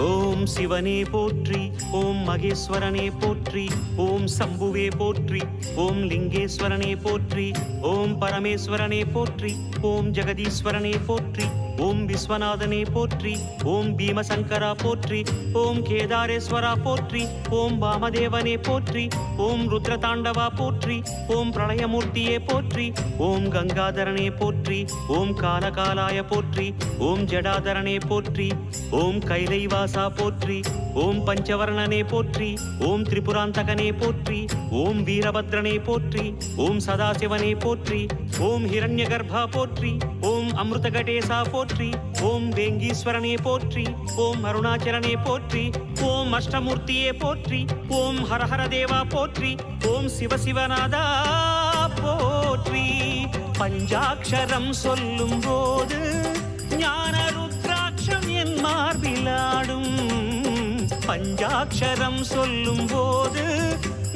ஓம் சிவனே போற்றி, ஓம் மகேஸ்வரனே போற்றி, ஓம் சம்புவே போற்றி, ஓம் லிங்கேஸ்வரனே போற்றி, ஓம் பரமேஸ்வரனே போற்றி, ஓம் ஜெகதீஸ்வரனே போற்றி, ஓம் விஸ்வநாதனே போற்றி, ஓம் பீமசங்கரா போற்றி, ஓம் கேதாரேஸ்வரா போற்றி, ஓம் வாமதேவனே போற்றி, ஓம் ருத்ரதாண்டவா போற்றி, ஓம் பிரளயமூர்த்தியே போற்றி, ஓம் கங்காதரனே போற்றி, ஓம் காலகாலாய போற்றி, ஓம் ஜடாதரனே போற்றி, ஓம் கைலைவாசா போற்றி, ஓம் பஞ்சவர்ணனே போற்றி, ஓம் திரிபுராந்தகனே போற்றி, ஓம் வீரபத்ரனே போற்றி, ஓம் சதாசிவனே போற்றி, ஓம் ஹிரண்யகர்பா போற்றி, ஓம் அமிர்தகடேசா போற்றி, ஓம் வேங்கீஸ்வரனே போற்றி, ஓம் அருணாச்சலனே போற்றி, ஓம் அஷ்டமூர்த்தியே போற்றி, ஓம் ஹரஹர தேவா போற்றி, ஓம் சிவசிவநாதா போற்றி. பஞ்சாட்சரம் சொல்லும் போது ஞான ருத்ராட்சம் என் மார்பிலாடும். பஞ்சாட்சரம் சொல்லும் போது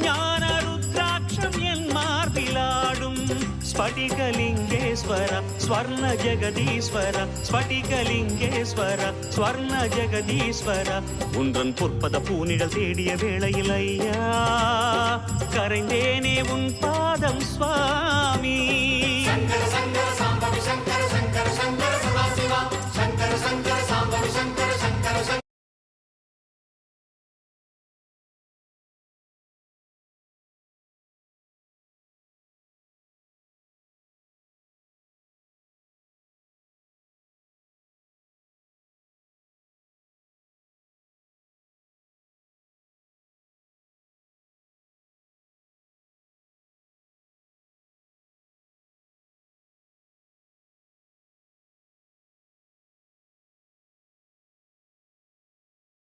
ஞான ருத்ராட்சம் என் மார்பிலாடும். ஸ்படிகலிங்கேஸ்வர ஸ்வர்ண ஜெகதீஸ்வர, ஸ்படிகலிங்கேஸ்வர ஸ்வர்ண ஜெகதீஸ்வர. உன்றன் பொற்பத பூனிடல் தேடிய வேளையில் ஐயா கரைந்தேனே உன் பாதம் சுவாமி.